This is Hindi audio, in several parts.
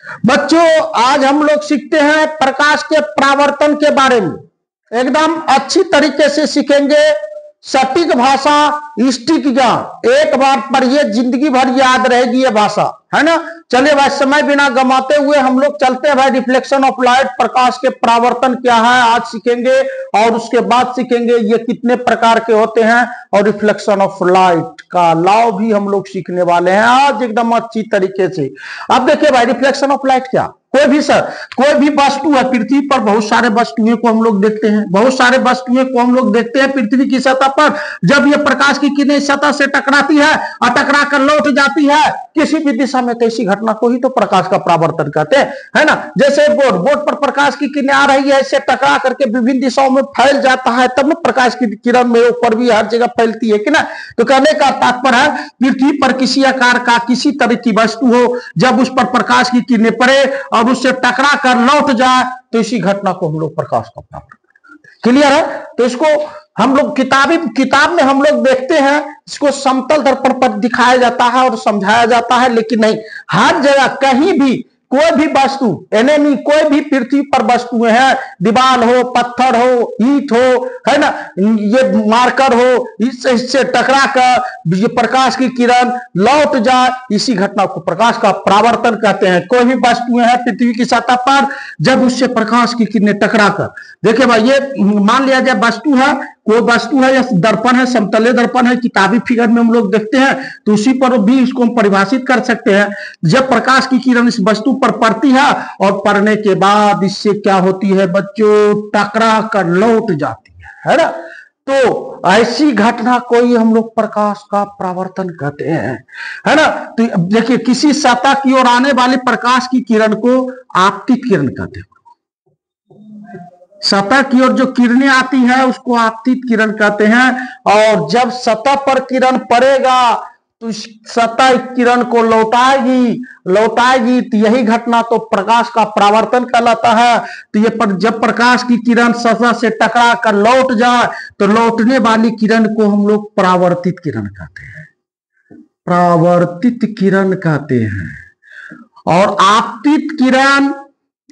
बच्चों आज हम लोग सीखते हैं प्रकाश के परावर्तन के बारे में। एकदम अच्छी तरीके से सीखेंगे, सटीक भाषा, स्टिक ज्ञान। एक बार पढ़िए, जिंदगी भर याद रहेगी ये भाषा, है ना। चलिए भाई, समय बिना गमाते हुए हम लोग चलते हैं भाई। रिफ्लेक्शन ऑफ लाइट, प्रकाश के परावर्तन क्या है आज सीखेंगे, और उसके बाद सीखेंगे ये कितने प्रकार के होते हैं, और रिफ्लेक्शन ऑफ लाइट का लॉ भी हम लोग सीखने वाले हैं आज एकदम अच्छी तरीके से। अब देखिए भाई, रिफ्लेक्शन ऑफ लाइट क्या, कोई भी वस्तु है पृथ्वी पर, बहुत सारे वस्तुएं को हम लोग देखते हैं, बहुत सारे वस्तुएं को हम लोग देखते हैं पृथ्वी की सतह पर। जब ये प्रकाश की किरणें सतह से टकराती है और टकरा कर लौट जाती है किसी भी दिशा में, तो ऐसी घटना को ही तो प्रकाश का परावर्तन कहते हैं, है ना। जैसे बोर्ड पर प्रकाश की किरणें आ रही है, इससे टकरा करके विभिन्न दिशाओं में फैल जाता है, तब प्रकाश की किरण में ऊपर भी हर जगह फैलती है कि ना। तो कहने का तात्पर्य है, पृथ्वी पर किसी आकार का किसी तरह की वस्तु हो, जब उस पर प्रकाश की किरणें पड़े और उससे टकरा कर लौट जाए, तो इसी घटना को हम लोग प्रकाश का परावर्तन। क्लियर है। तो इसको हम लोग किताब में हम लोग देखते हैं, इसको समतल दर्पण पर दिखाया जाता है और समझाया जाता है, लेकिन नहीं, हर जगह कहीं भी कोई भी वस्तु, एनेमी कोई भी पृथ्वी पर वस्तुएं हैं, दीवार हो, पत्थर हो, ईंट हो, है ना, ये मार्कर हो, इससे टकरा कर ये प्रकाश की किरण लौट जाए, इसी घटना को प्रकाश का परावर्तन कहते हैं। कोई भी वस्तुएं हैं पृथ्वी की सतह पर, जब उससे प्रकाश की किरणें टकरा कर, देखिए भाई, ये मान लिया जाए वस्तु है, कोई वस्तु है या दर्पण है, समतले दर्पण है, किताबी फिगर में हम लोग देखते हैं, तो उसी पर भी इसको हम परिभाषित कर सकते हैं। जब प्रकाश की किरण इस वस्तु पर पड़ती है और पड़ने के बाद इससे क्या होती है बच्चों, टकरा कर लौट जाती है ना। तो ऐसी घटना को ही हम लोग प्रकाश का परावर्तन कहते हैं, है ना। तो देखिए, किसी सतह की ओर आने वाली प्रकाश की किरण को आपतित किरण कहते हैं। सतह की ओर जो किरणें आती है उसको आपतित किरण कहते हैं, और जब सतह पर किरण पड़ेगा तो सतह किरण को लौटाएगी, तो यही घटना तो प्रकाश का परावर्तन कहलाता है। तो ये जब प्रकाश की किरण सतह से टकरा कर लौट जाए, तो लौटने वाली किरण को हम लोग परावर्तित किरण कहते हैं। और आपतित किरण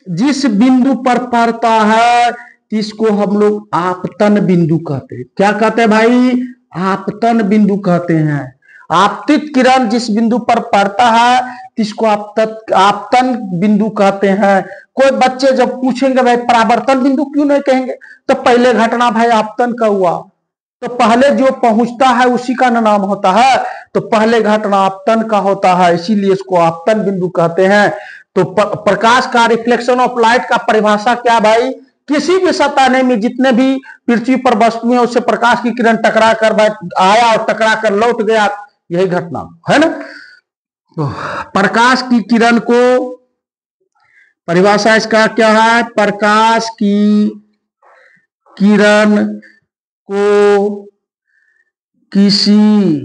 जिस बिंदु पर पड़ता है इसको हम लोग आपतन बिंदु कहते हैं। क्या कहते हैं भाई? आपतन बिंदु कहते हैं। आपतित किरण जिस बिंदु पर पड़ता है इसको आपतन बिंदु कहते हैं। कोई बच्चे जब पूछेंगे भाई परावर्तन बिंदु क्यों नहीं कहेंगे, तो पहले घटना भाई आपतन का हुआ, तो पहले जो पहुंचता है उसी का नाम होता है, तो पहले घटना आपतन का होता है, इसीलिए इसको आपतन बिंदु कहते हैं। तो प्रकाश का, रिफ्लेक्शन ऑफ लाइट का परिभाषा क्या भाई? किसी भी सतह में जितने भी पृथ्वी पर वस्तुएं उससे प्रकाश की किरण टकरा कर आया और टकरा कर लौट गया, यही घटना है ना। तो प्रकाश की किरण को, परिभाषा इसका क्या है? प्रकाश की किरण को किसी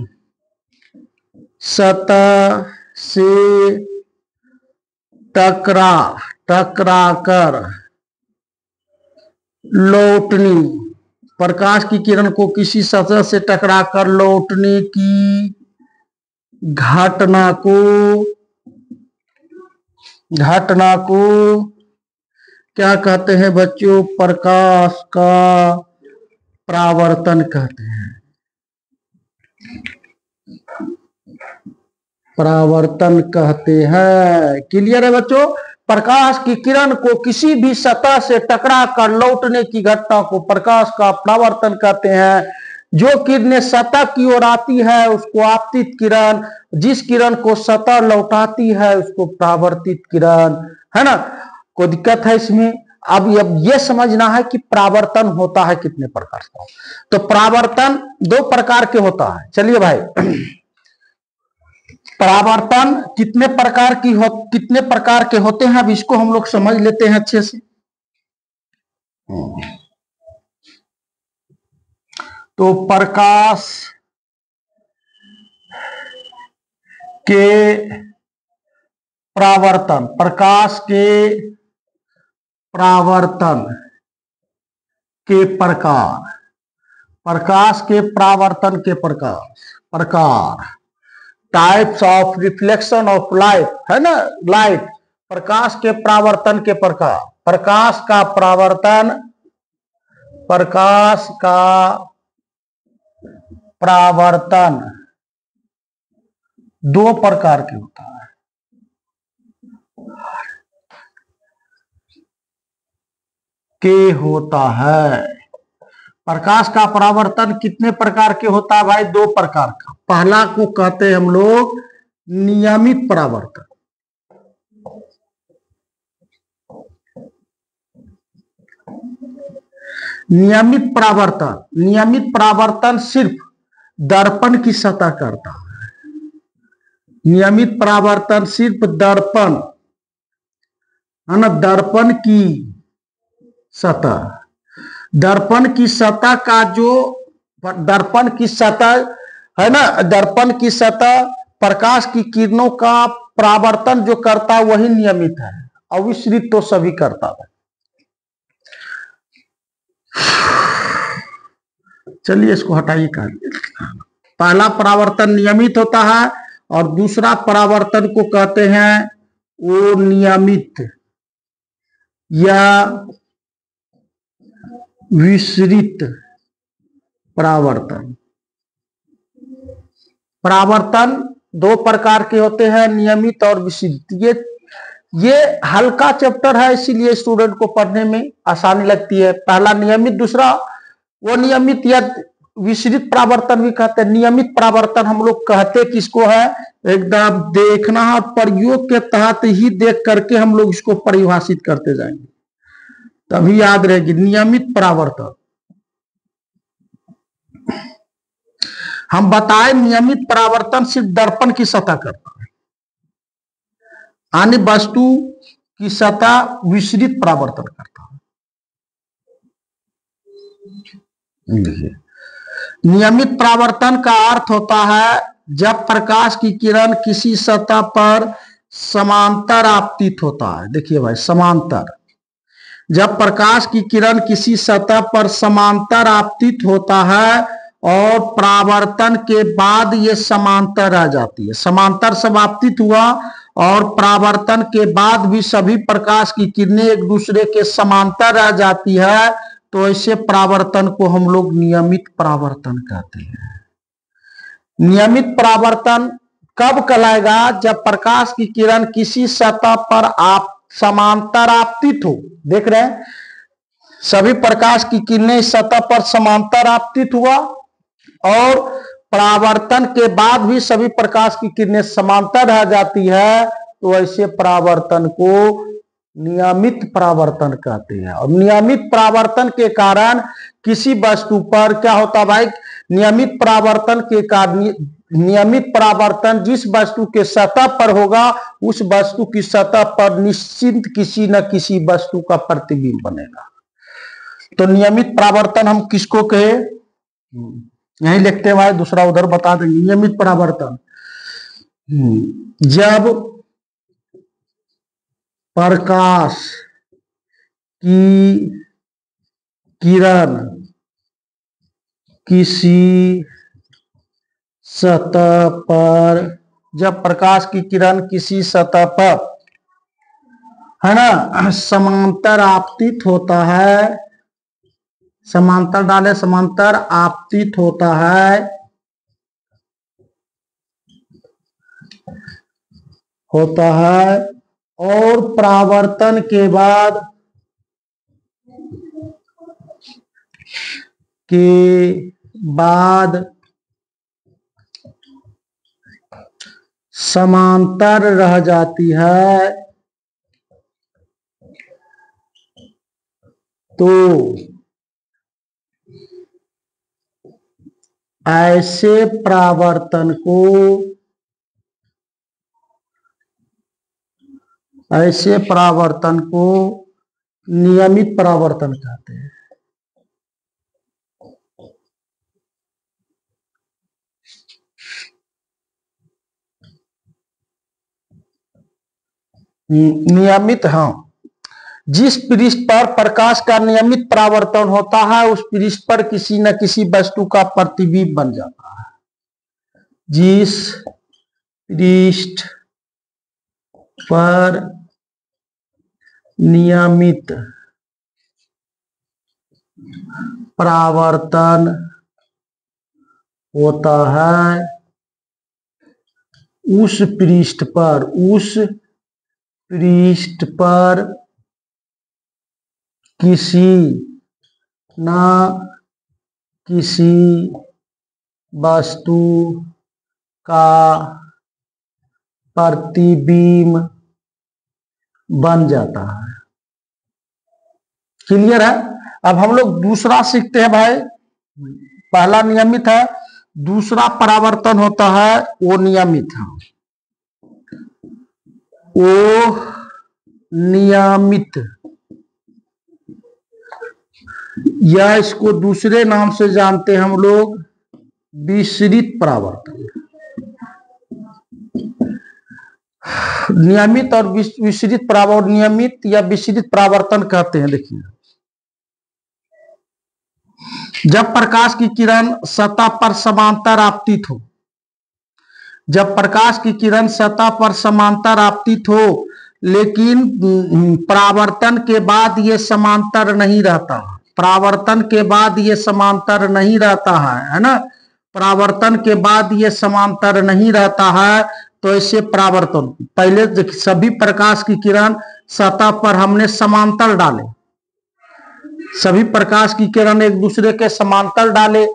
सतह से टकरा कर लौटनी, प्रकाश की किरण को किसी सतह से टकरा कर लौटने की घटना को क्या कहते हैं बच्चों? प्रकाश का परावर्तन कहते हैं। परावर्तन कहते हैं। क्लियर है बच्चों? प्रकाश की किरण को किसी भी सतह से टकरा कर लौटने की घटना को प्रकाश का परावर्तन कहते हैं। जो किरणें सतह की ओर आती है उसको आपतित किरण, जिस किरण को सतह लौटाती है उसको परावर्तित किरण, है ना। कोई दिक्कत है इसमें? अब यह समझना है कि परावर्तन होता है कितने प्रकार का। तो परावर्तन 2 प्रकार के होता है। चलिए भाई, परावर्तन कितने प्रकार के होते हैं, अब इसको हम लोग समझ लेते हैं अच्छे से। तो प्रकाश के परावर्तन के प्रकार, types of reflection of light, है ना, लाइट। प्रकाश के परावर्तन के प्रकार, प्रकाश का परावर्तन दो प्रकार के होता है। प्रकाश का परावर्तन कितने प्रकार के होता है भाई? दो प्रकार का। पहला को कहते हैं हम लोग नियमित परावर्तन। नियमित परावर्तन सिर्फ दर्पण की सतह करता है। नियमित परावर्तन सिर्फ दर्पण है ना, दर्पण की सतह का जो दर्पण की सतह है ना, दर्पण की सतह प्रकाश की किरणों का परावर्तन जो करता है वही नियमित है। अविसरित तो सभी करता है। चलिए इसको हटाइए। पहला परावर्तन नियमित होता है और दूसरा परावर्तन को कहते हैं अनियमित या विसरित परावर्तन। परावर्तन दो प्रकार के होते हैं, नियमित और विसरित। ये हल्का चैप्टर है, इसीलिए स्टूडेंट को पढ़ने में आसानी लगती है। पहला नियमित, दूसरा वो नियमित या विसरित परावर्तन भी कहते हैं। नियमित परावर्तन हम लोग कहते किसको है? एकदम देखना और प्रयोग के तहत ही देख करके हम लोग इसको परिभाषित करते जाएंगे, तभी याद रहेगी। नियमित परावर्तन हम बताएं, नियमित परावर्तन सिर्फ दर्पण की सतह करता है, अन्य वस्तु की सतह विसरित परावर्तन करता है। नियमित परावर्तन का अर्थ होता है जब प्रकाश की किरण किसी सतह पर समांतर आपतित होता है। देखिए भाई, समांतर, जब प्रकाश की किरण किसी सतह पर समांतर आपतित होता है और परावर्तन के बाद ये समांतर आ जाती है। समांतर सब आपतित हुआ और परावर्तन के बाद भी सभी प्रकाश की किरणें एक दूसरे के समांतर आ जाती है, तो ऐसे परावर्तन को हम लोग नियमित परावर्तन कहते हैं। नियमित परावर्तन कब कहलाएगा? जब प्रकाश की किरण किसी सतह पर समांतर आपतित हो। देख रहे हैं, सभी प्रकाश की किरणें सतह पर समांतर आपतित हुआ और परावर्तन के बाद भी सभी प्रकाश की किरणें समांतर आ जाती है, तो ऐसे परावर्तन को नियमित परावर्तन कहते हैं। और नियमित परावर्तन के कारण किसी वस्तु पर क्या होता भाई? नियमित परावर्तन के कारण, नियमित परावर्तन जिस वस्तु के सतह पर होगा उस वस्तु की सतह पर निश्चित किसी न किसी वस्तु का प्रतिबिंब बनेगा। तो नियमित परावर्तन हम किसको कहे? यही लिखते हैं भाई, दूसरा उधर बता देंगे। नियमित परावर्तन जब प्रकाश की किरण किसी सतह पर, जब प्रकाश की किरण किसी सतह पर है ना समांतर आपतित होता है, समांतर डाले, समांतर आपतित होता है और परावर्तन के बाद समांतर रह जाती है, तो ऐसे परावर्तन को नियमित परावर्तन कहते हैं। नियमित, हाँ, जिस पृष्ठ पर प्रकाश का नियमित परावर्तन होता है उस पृष्ठ पर किसी न किसी वस्तु का प्रतिबिंब बन जाता है। जिस पृष्ठ पर नियमित परावर्तन होता है उस पृष्ठ पर किसी न किसी वस्तु का प्रतिबिंब बन जाता है। क्लियर है। अब हम लोग दूसरा सीखते हैं भाई। पहला नियमित है, दूसरा परावर्तन होता है वो नियमित है। वो नियमित, या इसको दूसरे नाम से जानते हैं हम लोग विसरित परावर्तन। नियमित और विसरित परावर्तन, नियमित या विसरित परावर्तन कहते हैं। देखिए, जब प्रकाश की किरण सतह पर समांतर आपतित हो, जब प्रकाश की किरण सतह पर समांतर आपतित हो, लेकिन परावर्तन के बाद ये समांतर नहीं रहता, परावर्तन के बाद ये समांतर नहीं रहता है ना, परावर्तन के बाद ये समांतर नहीं रहता है, तो ऐसे परावर्तन, पहले सभी प्रकाश की किरण सतह पर हमने समांतर डाले, सभी प्रकाश की किरण एक दूसरे के समांतर डाले,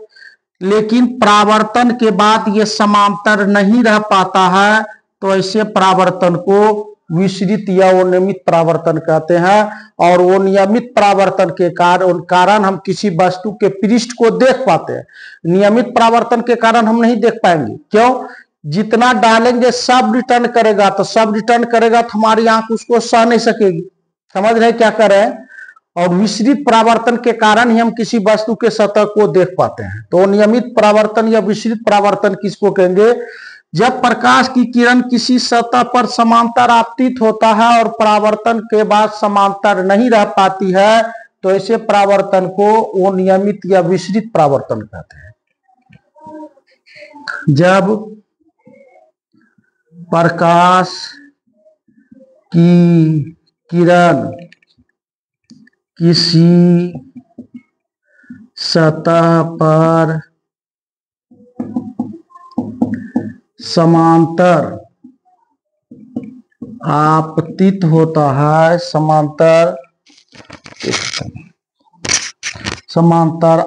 लेकिन परावर्तन के बाद ये समांतर नहीं रह पाता है, तो ऐसे परावर्तन को विसरित या अनियमित परावर्तन कहते हैं। और वो नियमित परावर्तन के कारण हम किसी वस्तु के पृष्ठ को देख पाते हैं। नियमित परावर्तन के कारण हम नहीं देख पाएंगे। क्यों? जितना डालेंगे सब रिटर्न करेगा, तो सब रिटर्न करेगा तो हमारी आंख उसको सह नहीं सकेगी। समझ रहे क्या कर रहे हैं? और विसरित परावर्तन के कारण ही हम किसी वस्तु के सतह को देख पाते हैं। तो नियमित परावर्तन या विसरित परावर्तन किसको कहेंगे? जब प्रकाश की किरण किसी सतह पर समांतर आपतित होता है और परावर्तन के बाद समांतर नहीं रह पाती है, तो ऐसे परावर्तन को अनियमित या विसरित परावर्तन कहते हैं। जब प्रकाश की किरण किसी सतह पर समांतर आपतित होता है, समांतर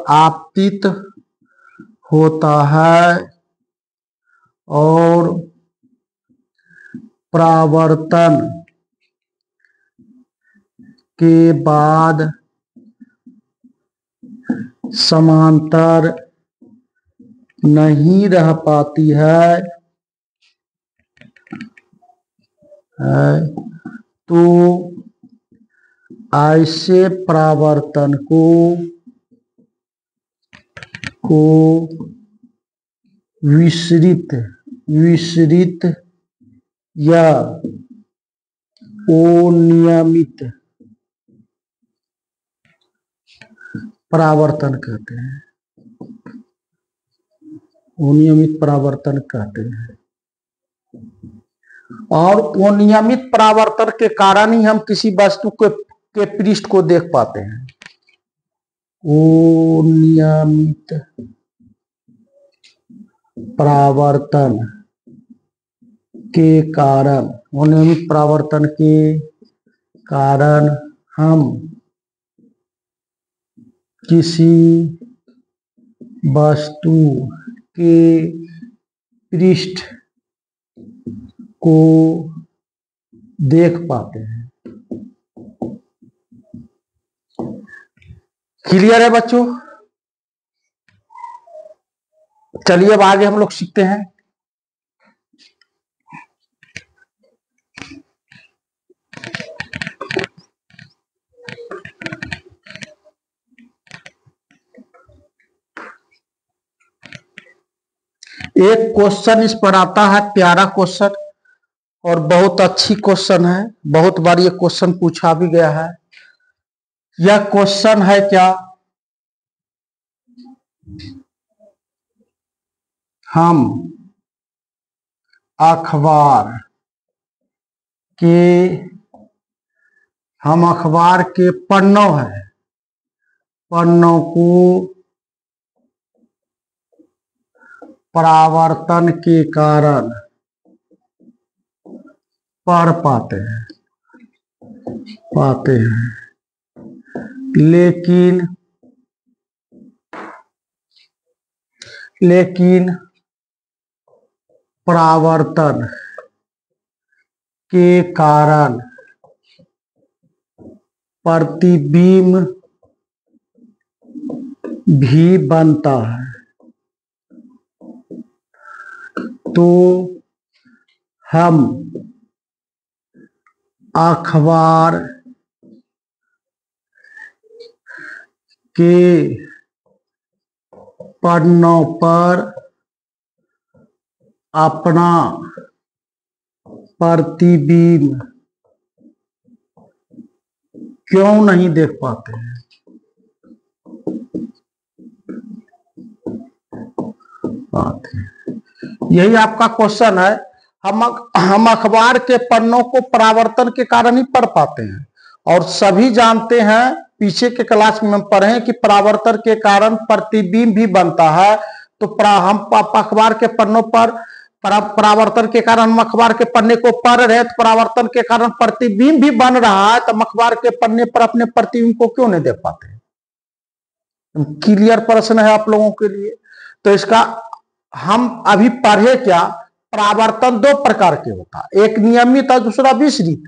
आपतित होता है और परावर्तन के बाद समांतर नहीं रह पाती है, तो ऐसे परावर्तन को विसरित या अनियमित परावर्तन कहते हैं। अनियमित परावर्तन कहते हैं। और अनियमित परावर्तन के कारण ही हम किसी वस्तु के पृष्ठ को देख पाते हैं। अनियमित परावर्तन के कारण, अनियमित परावर्तन के कारण हम किसी वस्तु के पृष्ठ को देख पाते हैं। क्लियर है बच्चों? चलिए अब आगे हम लोग सीखते हैं। एक क्वेश्चन इस पर आता है, प्यारा क्वेश्चन और बहुत अच्छी क्वेश्चन है। बहुत बार ये क्वेश्चन पूछा भी गया है। यह क्वेश्चन है क्या? हम अखबार के हम अखबार के पन्नों है, पन्नों को परावर्तन के कारण पढ़ पाते हैं, लेकिन परावर्तन के कारण प्रतिबिंब भी बनता है। तो हम अखबार के पन्नों पर अपना प्रतिबिंब क्यों नहीं देख पाते हैं? यही आपका क्वेश्चन है। हम अखबार के पन्नों को परावर्तन के कारण ही पढ़ पाते हैं, और सभी जानते हैं, पीछे के क्लास में हम पढ़े हैं कि परावर्तन के कारण प्रतिबिंब भी बनता है। तो हम अखबार के पन्नों पर परावर्तन के कारण हम अखबार के पन्ने को पढ़ रहे हैं, तो परावर्तन के कारण प्रतिबिंब भी बन रहा है, तो हम अखबार के पन्ने पर अपने प्रतिबिंब को क्यों नहीं देख पाते? क्लियर प्रश्न है आप लोगों के लिए। तो इसका हम अभी पढ़े क्या, परावर्तन दो प्रकार के होता है, एक नियमित और दूसरा विसरित।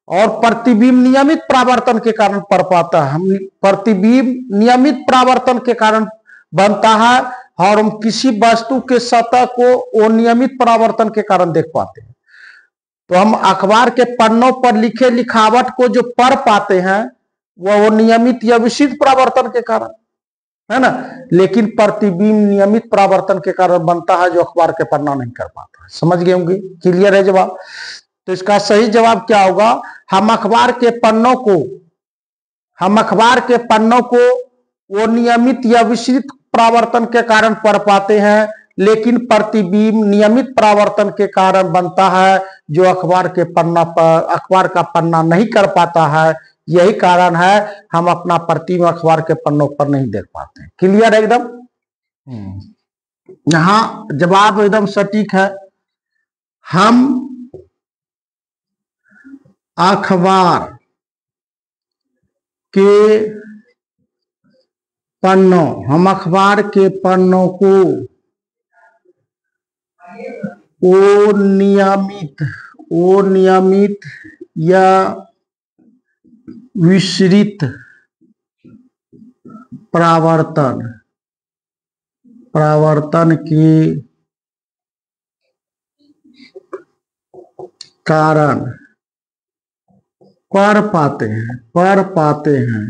और प्रतिबिंब नियमित परावर्तन के कारण पढ़ पाता है। हम प्रतिबिंब नियमित परावर्तन के कारण बनता है, और हम किसी वस्तु के सतह को वो नियमित परावर्तन के कारण देख पाते हैं। तो हम अखबार के पन्नों पर लिखे लिखावट को जो पढ़ पाते हैं वो नियमित या विसरित परावर्तन के कारण है ना, लेकिन प्रतिबिंब नियमित परावर्तन के कारण बनता है, जो अखबार के पन्ना नहीं कर पाता है। समझ गए होंगे? क्लियर है जवाब? तो इसका सही जवाब क्या होगा? हम अखबार के पन्नों को वो नियमित या विसरित परावर्तन के कारण पढ़ पाते हैं, लेकिन प्रतिबिंब नियमित परावर्तन के कारण बनता है, जो अखबार का पन्ना नहीं कर पाता है। यही कारण है हम अपना प्रतिबिंब अखबार के पन्नों पर नहीं देख पाते हैं। क्लियर है एकदम? यहां जवाब एकदम सटीक है। हम अखबार के पन्नों को नियमित या विसरित परावर्तन के कारण पढ़ पाते हैं,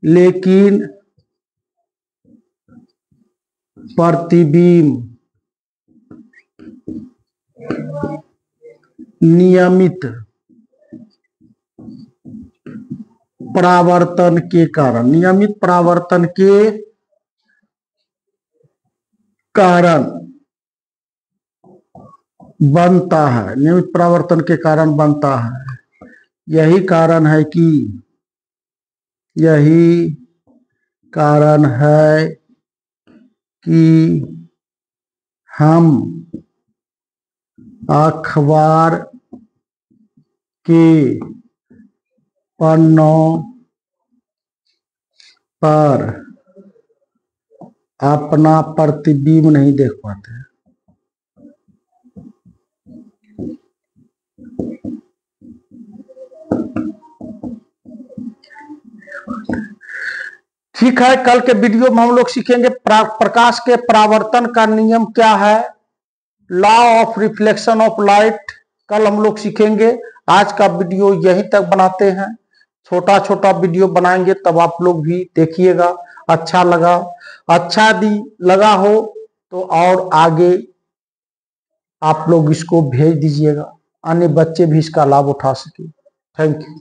लेकिन प्रतिबिंब नियमित परावर्तन के कारण बनता है। यही कारण है कि हम अखबार के पन्नों पर अपना प्रतिबिंब नहीं देख पाते। ठीक है, कल के वीडियो में हम लोग सीखेंगे प्रकाश के परावर्तन का नियम क्या है, law of reflection of light. कल हम लोग सीखेंगे। आज का वीडियो यहीं तक बनाते हैं, छोटा छोटा वीडियो बनाएंगे, तब आप लोग भी देखिएगा। अच्छा लगा हो तो और आगे आप लोग इसको भेज दीजिएगा, अन्य बच्चे भी इसका लाभ उठा सके। Thank you.